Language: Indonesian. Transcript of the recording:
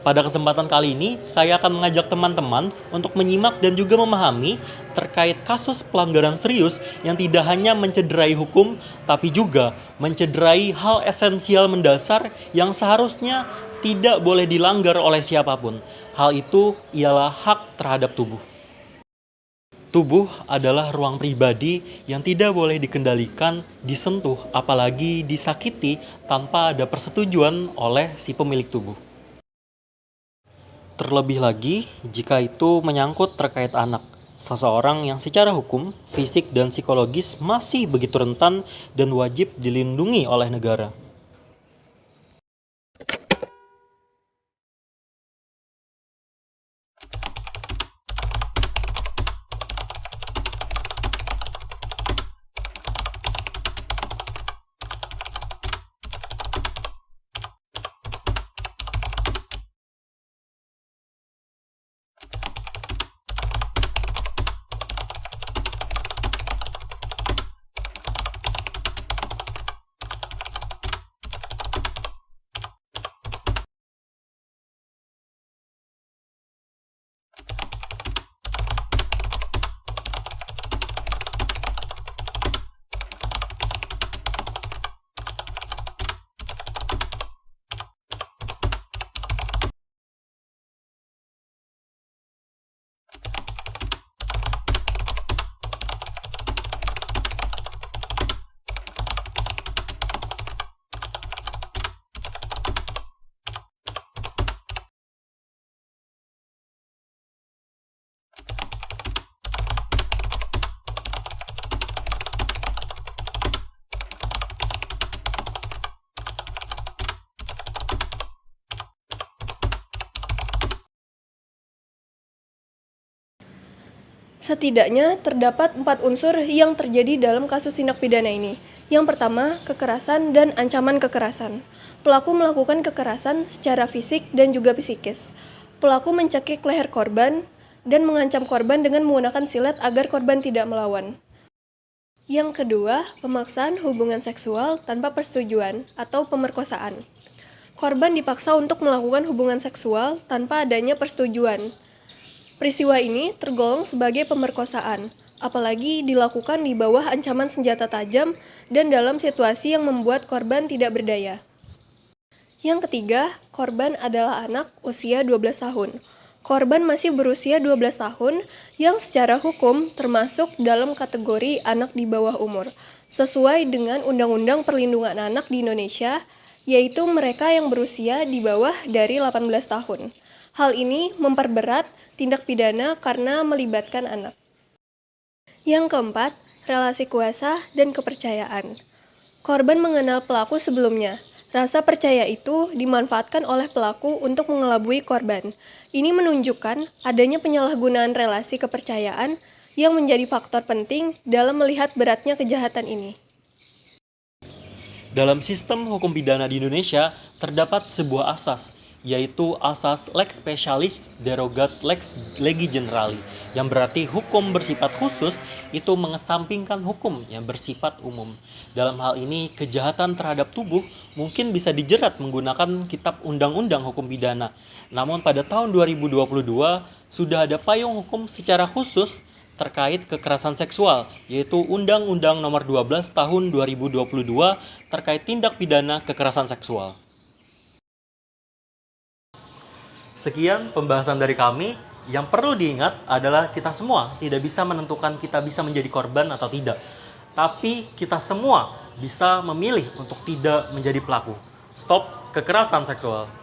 Pada kesempatan kali ini, saya akan mengajak teman-teman untuk menyimak dan juga memahami terkait kasus pelanggaran serius yang tidak hanya mencederai hukum, tapi juga mencederai hal esensial mendasar yang seharusnya tidak boleh dilanggar oleh siapapun. Hal itu ialah hak terhadap tubuh. Tubuh adalah ruang pribadi yang tidak boleh dikendalikan, disentuh, apalagi disakiti tanpa ada persetujuan oleh si pemilik tubuh. Terlebih lagi, jika itu menyangkut terkait anak, seseorang yang secara hukum, fisik, dan psikologis masih begitu rentan dan wajib dilindungi oleh negara. Setidaknya terdapat 4 unsur yang terjadi dalam kasus tindak pidana ini. Yang pertama, kekerasan dan ancaman kekerasan. Pelaku melakukan kekerasan secara fisik dan juga psikis. Pelaku mencekik leher korban dan mengancam korban dengan menggunakan silet agar korban tidak melawan. Yang kedua, pemaksaan hubungan seksual tanpa persetujuan atau pemerkosaan. Korban dipaksa untuk melakukan hubungan seksual tanpa adanya persetujuan. Peristiwa ini tergolong sebagai pemerkosaan, apalagi dilakukan di bawah ancaman senjata tajam dan dalam situasi yang membuat korban tidak berdaya. Yang ketiga, korban adalah anak usia 12 tahun. Korban masih berusia 12 tahun yang secara hukum termasuk dalam kategori anak di bawah umur, sesuai dengan Undang-Undang Perlindungan Anak di Indonesia, yaitu mereka yang berusia di bawah dari 18 tahun. Hal ini memperberat tindak pidana karena melibatkan anak. Yang keempat, relasi kuasa dan kepercayaan. Korban mengenal pelaku sebelumnya. Rasa percaya itu dimanfaatkan oleh pelaku untuk mengelabui korban. Ini menunjukkan adanya penyalahgunaan relasi kepercayaan yang menjadi faktor penting dalam melihat beratnya kejahatan ini. Dalam sistem hukum pidana di Indonesia, terdapat sebuah asas, yaitu asas lex specialis derogat lex legi generali, yang berarti hukum bersifat khusus itu mengesampingkan hukum yang bersifat umum. Dalam hal ini, kejahatan terhadap tubuh mungkin bisa dijerat menggunakan kitab undang-undang hukum pidana. Namun pada tahun 2022 sudah ada payung hukum secara khusus terkait kekerasan seksual, yaitu Undang-Undang Nomor 12 Tahun 2022 terkait tindak pidana kekerasan seksual. Sekian pembahasan dari kami. Yang perlu diingat adalah kita semua tidak bisa menentukan kita bisa menjadi korban atau tidak. Tapi kita semua bisa memilih untuk tidak menjadi pelaku. Stop kekerasan seksual.